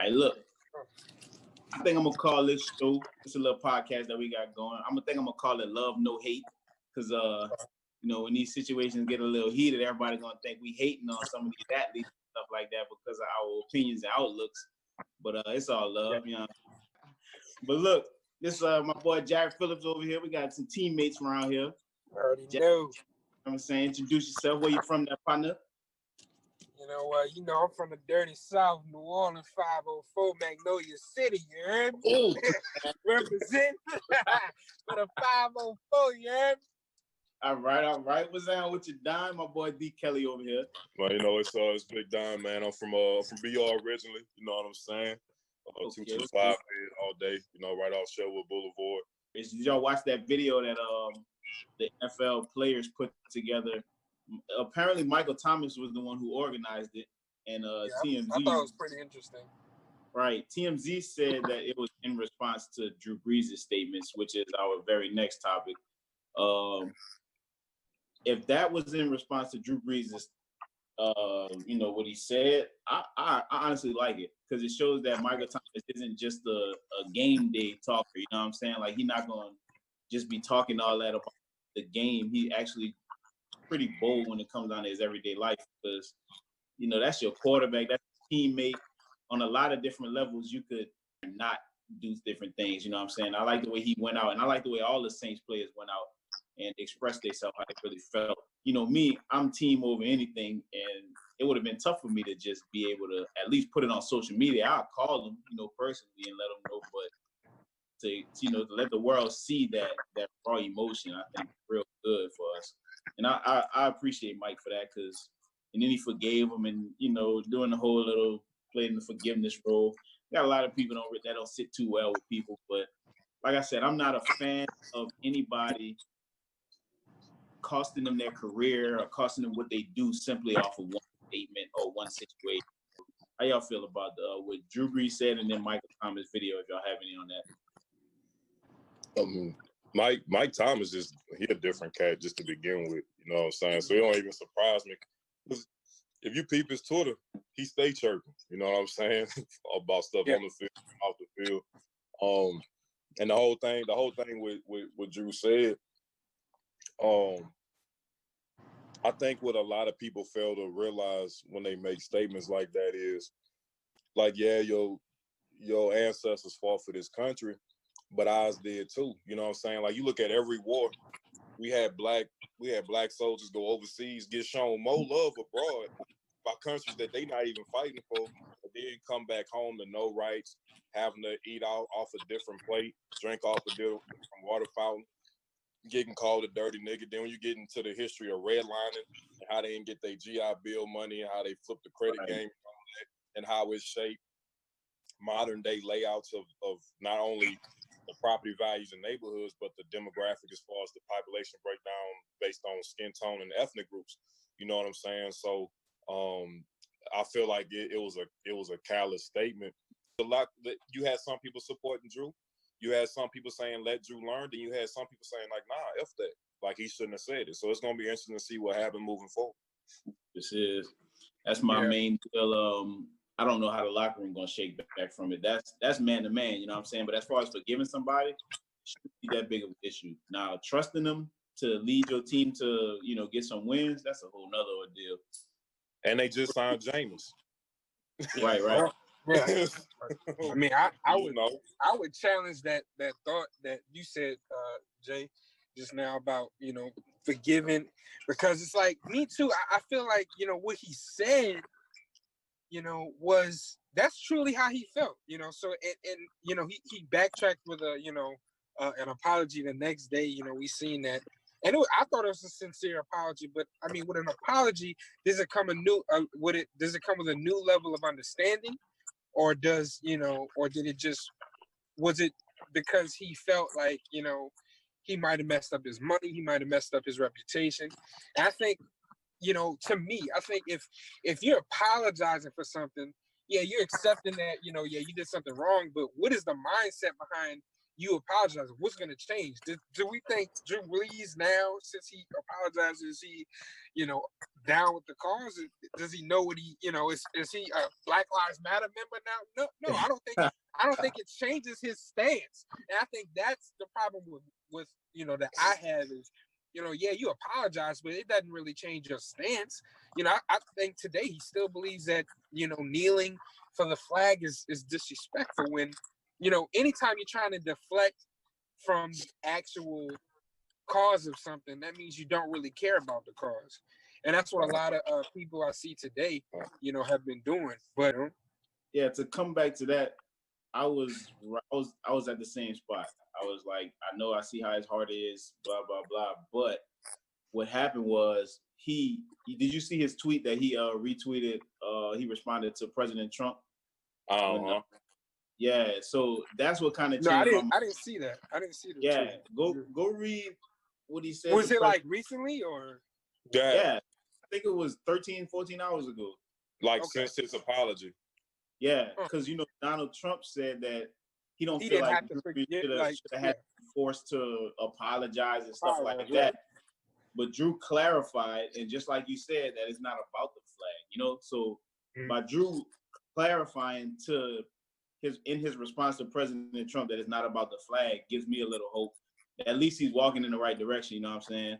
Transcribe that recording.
Hey, look, I think I'm gonna call this show. It's a little podcast that we got going. I'm gonna call it Love No Hate, because when these situations get a little heated, everybody gonna think we hating on some of these athletes and stuff like that because of our opinions and outlooks. But it's all love, you know. But look, this my boy Jared Phillips over here. We got some teammates around here. I already know. I'm saying, introduce yourself. Where you from, that partner? I'm from the dirty South, New Orleans, 504, Magnolia City, you heard me? Oh, represent for the 504, you heard me? All right. What's down with your dime, my boy D Kelly over here? Well, it's Big Dime, man. I'm from BR originally. You know what I'm saying? 225 all day. Right off Sherwood Boulevard. Did y'all watch that video that the NFL players put together? Apparently, Michael Thomas was the one who organized it, and TMZ. I thought it was pretty interesting. Right, TMZ said that it was in response to Drew Brees' statements, which is our very next topic. If that was in response to Drew Brees' what he said, I honestly like it, because it shows that Michael Thomas isn't just a game day talker. You know what I'm saying? Like, he's not going to just be talking all that about the game. He actually pretty bold when it comes down to his everyday life, because, that's your quarterback, that's your teammate. On a lot of different levels, you could not do different things. You know what I'm saying? I like the way he went out, and I like the way all the Saints players went out and expressed themselves how they really felt. Me, I'm team over anything, and it would have been tough for me to just be able to at least put it on social media. I'll call them, personally, and let them know, but to let the world see that raw emotion, I think, is real good for us. And I appreciate Mike for that, and then he forgave him, and, doing the whole little playing the forgiveness role. Got a lot of people that don't sit too well with people, but like I said, I'm not a fan of anybody costing them their career or costing them what they do simply off of one statement or one situation. How y'all feel about what Drew Brees said and then Michael Thomas video, if y'all have any on that? Mike Thomas he a different cat just to begin with. You know what I'm saying? So it don't even surprise me. If you peep his Twitter, he stay chirping. You know what I'm saying? About stuff on the field, off the field. And the whole thing with what Drew said, I think what a lot of people fail to realize when they make statements like that is, like, yeah, your ancestors fought for this country, but ours did too. You know what I'm saying? Like, you look at every war, we had black soldiers go overseas, get shown more love abroad by countries that they not even fighting for, but then come back home to no rights, having to eat off a different plate, drink off a different water fountain, getting called a dirty nigga. Then when you get into the history of redlining and how they didn't get their GI Bill money and how they flipped the credit game and all that, and how it's shaped modern day layouts of not only the property values in neighborhoods, but the demographic as far as the population breakdown based on skin tone and ethnic groups. You know what I'm saying? So I feel like it was a callous statement. A lot that you had some people supporting Drew. You had some people saying let Drew learn, then you had some people saying like, nah, F that. Like, he shouldn't have said it. So it's gonna be interesting to see what happens moving forward. That's my main deal. I don't know how the locker room gonna shake back from it. That's man to man, you know what I'm saying? But as far as forgiving somebody, it shouldn't be that big of an issue. Now, trusting them to lead your team to, get some wins, that's a whole nother ordeal. And they just signed Jameis. Right. Yeah. I mean, I would challenge that thought that you said, Jay, just now about, forgiving, because it's like, me too. I feel like, what he said, that's truly how he felt, so, and he backtracked with an apology the next day. We seen that. And I thought it was a sincere apology, but I mean, with an apology, does it come with a new level of understanding? Or was it because he felt like, he might have messed up his money, he might have messed up his reputation? And I think, to me, I think if you're apologizing for something, yeah, you're accepting that, you did something wrong, but what is the mindset behind, you apologize. What's going to change? Do we think Drew Brees now, since he apologizes, is he, down with the cause? Does he know what he, is he a Black Lives Matter member now? No, I don't think it changes his stance. And I think that's the problem with that I have is, yeah, you apologize, but it doesn't really change your stance. I think today he still believes that, kneeling for the flag is disrespectful when, anytime you're trying to deflect from the actual cause of something, that means you don't really care about the cause. And that's what a lot of people I see today, have been doing. But yeah, to come back to that, I was at the same spot. I was like, I see how his heart is, blah blah blah. But what happened was did you see his tweet that he retweeted? He responded to President Trump. Yeah, so that's what kind of changed. I didn't see that. I didn't see the tweet. Go read what he said. Was it like recently or? Yeah, I think it was 13, 14 hours ago. Since his apology. Yeah, because Donald Trump said that he feel like Drew should have had forced to apologize and stuff like that. But Drew clarified, and just like you said, that it's not about the flag, So by Drew clarifying in his response to President Trump that it's not about the flag gives me a little hope. At least he's walking in the right direction, you know what I'm saying?